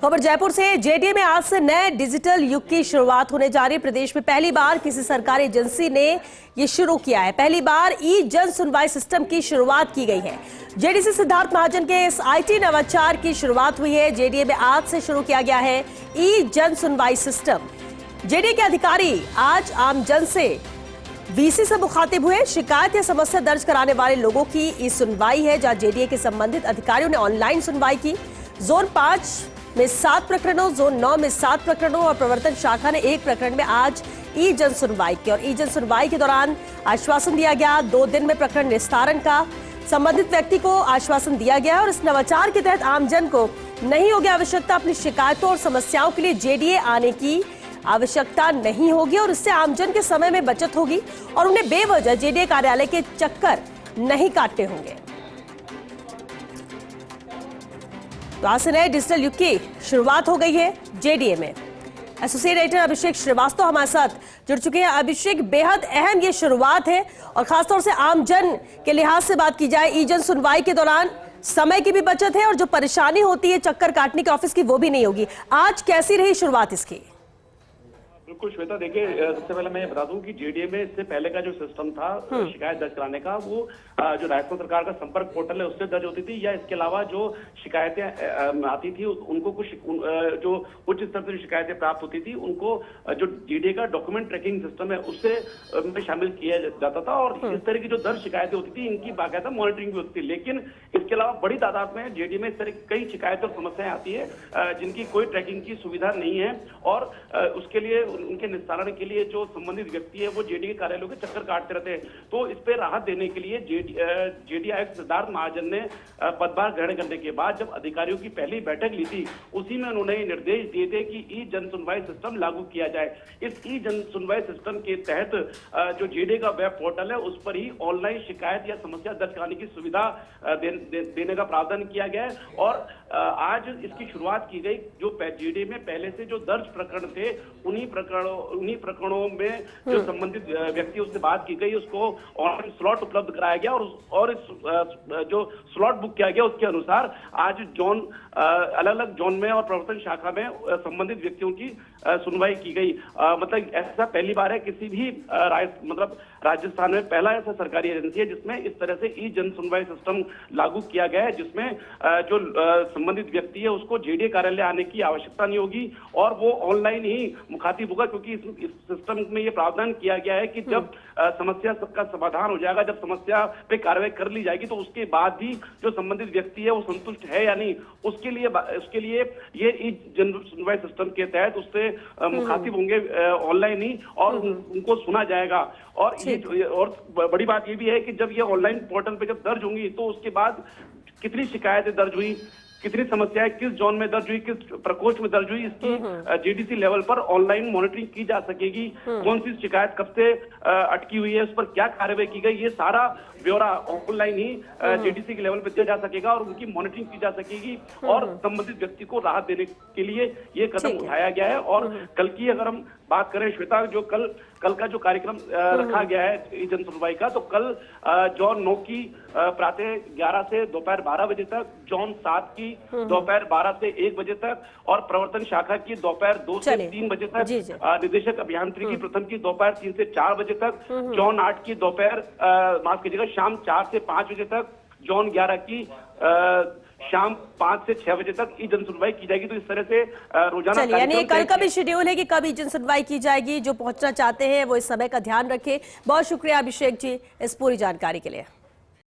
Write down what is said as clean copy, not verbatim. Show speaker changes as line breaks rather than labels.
खबर जयपुर से। जेडीए में आज से नए डिजिटल युग की शुरुआत होने जा रही है। प्रदेश में पहली बार किसी सरकारी एजेंसी ने ये शुरू किया है। पहली बार ई जन सुनवाई सिस्टम की शुरुआत की गई है। जेडीसी सिद्धार्थ महाजन के इस आईटी नवाचार की शुरुआत हुई है। जेडीए में आज से शुरू किया गया है ई जन सुनवाई सिस्टम। जेडीए के अधिकारी आज आमजन से वीसी से मुखातिब हुए। शिकायत या समस्या दर्ज कराने वाले लोगों की ई सुनवाई है, जहां जेडीए के संबंधित अधिकारियों ने ऑनलाइन सुनवाई की। जोन 5 में 7 प्रकरणों, जोन 9 में 7 प्रकरणों और प्रवर्तन शाखा ने 1 प्रकरण में आज ई जन सुनवाई की। और ई जन सुनवाई के दौरान आश्वासन दिया गया 2 दिन में प्रकरण निस्तारण का। संबंधित व्यक्ति को आश्वासन दिया गया और इस नवाचार के तहत आमजन को नहीं होगी आवश्यकता अपनी शिकायतों और समस्याओं के लिए जेडीए आने की आवश्यकता नहीं होगी और इससे आमजन के समय में बचत होगी और उन्हें बेवजह जेडीए कार्यालय के चक्कर नहीं काटने होंगे। तो आज से नए डिजिटल युग की शुरुआत हो गई है जेडीए में। एसोसिएट एडिटर अभिषेक श्रीवास्तव हमारे साथ जुड़ चुके हैं। अभिषेक, बेहद अहम ये शुरुआत है और खासतौर से आमजन के लिहाज से बात की जाए, ई जन सुनवाई के दौरान समय की भी बचत है और जो परेशानी होती है चक्कर काटने के ऑफिस की, वो भी नहीं होगी। आज कैसी रही शुरुआत इसकी?
बिल्कुल श्वेता, देखिए सबसे पहले मैं ये बता दूं कि जेडीए में इससे पहले का जो सिस्टम था शिकायत दर्ज कराने का, वो जो राजस्थान सरकार का संपर्क पोर्टल है उससे दर्ज होती थी, या इसके अलावा जो शिकायतें आती थी उनको कुछ जो उच्च स्तर से शिकायतें प्राप्त होती थी उनको जो जेडीए का डॉक्यूमेंट ट्रैकिंग सिस्टम है उससे शामिल किया जाता था। और इस तरह की जो दर्ज शिकायतें होती थी इनकी बाकायदा मॉनिटरिंग भी होती थी। लेकिन इसके अलावा बड़ी तादाद में जेडीए में इस तरह की कई शिकायतें और समस्याएं आती है जिनकी कोई ट्रैकिंग की सुविधा नहीं है और उसके लिए उनके निस्तारण के लिए जो संबंधित व्यक्ति है वो जेडीए के कार्यालयों के चक्कर काटते रहते हैं। तो इस पे राहत देने के लिए जेडीए आयुक्त सिद्धार्थ महाजन ने पदभार ग्रहण करने के बाद जब अधिकारियों की पहली बैठक ली थी, उसी में उन्होंने निर्देश दिए थे कि ई जन सुनवाई सिस्टम लागू किया जाए। इस ई जन सुनवाई सिस्टम के तहत जो जेडीए का वेब पोर्टल है उस पर ही ऑनलाइन शिकायत या समस्या दर्ज कराने की सुविधा देने का प्रावधान किया गया है। और आज इसकी शुरुआत की गई। जो जेडीए में पहले से जो दर्ज प्रकरण थे उन्हीं प्रकरणों में जो संबंधित व्यक्ति उससे बात की गई, उसको ऑनलाइन स्लॉट उपलब्ध कराया गया और इस जो स्लॉट बुक किया गया उसके अनुसार आज जोन अलग अलग जोन में और प्रवर्तन शाखा में संबंधित व्यक्तियों की सुनवाई की गई। मतलब ऐसा पहली बार है किसी भी राजस्थान में पहला ऐसा सरकारी एजेंसी है जिसमें इस तरह से ई जन सुनवाई सिस्टम लागू किया गया है, जिसमें जो संबंधित व्यक्ति है उसको जेडीए कार्यालय आने की आवश्यकता नहीं होगी और वो ऑनलाइन ही मुखातिब होगा। क्योंकि इस सिस्टम में ये प्रावधान किया गया है कि जब समस्या सबका समाधान हो जाएगा, जब समस्या पे कार्रवाई कर ली जाएगी, तो उसके बाद भी जो संबंधित व्यक्ति है वो संतुष्ट है या नहीं, उसके लिए ये ई जन सुनवाई सिस्टम के तहत उससे मुखातिब होंगे ऑनलाइन ही और उनको सुना जाएगा। और बड़ी बात ये भी है कि जब ये ऑनलाइन पोर्टल पे जब दर्ज होंगी तो उसके बाद कितनी शिकायतें दर्ज हुई, कितनी समस्याएं किस जोन में दर्ज हुई, किस प्रकोष्ठ में दर्ज हुई, इसकी जेडीसी लेवल पर ऑनलाइन मॉनिटरिंग की जा सकेगी। कौन सी शिकायत कब से अटकी हुई है, उस पर क्या कार्रवाई की गई, ये सारा ब्यौरा ऑनलाइन ही जेडीसी के लेवल पर दिया जा सकेगा और उनकी मॉनिटरिंग की जा सकेगी और संबंधित व्यक्ति को राहत देने के लिए ये कदम उठाया गया है। और कल की अगर हम बात करें श्वेता, जो कल का जो कार्यक्रम रखा गया है ई जन सुनवाई का, तो कल जोन 9 की प्रातः 11 से दोपहर 12 बजे तक, जोन 7 की दोपहर 12 से 1 बजे तक और प्रवर्तन शाखा की दोपहर 2 से 3 बजे तक, निदेशक अभियांत्रिकी प्रथम की दोपहर 3 से 4 बजे तक, जोन 8 की दोपहर माफ कीजिएगा शाम 4 से 5 बजे तक, जोन 11 की शाम 5 से 6 बजे तक ई जन सुनवाई की जाएगी। तो इस तरह से रोजाना
यानी कल का भी शेड्यूल है कि कब ई जन सुनवाई की जाएगी। जो पहुंचना चाहते हैं वो इस समय का ध्यान रखें। बहुत शुक्रिया अभिषेक जी इस पूरी जानकारी के लिए।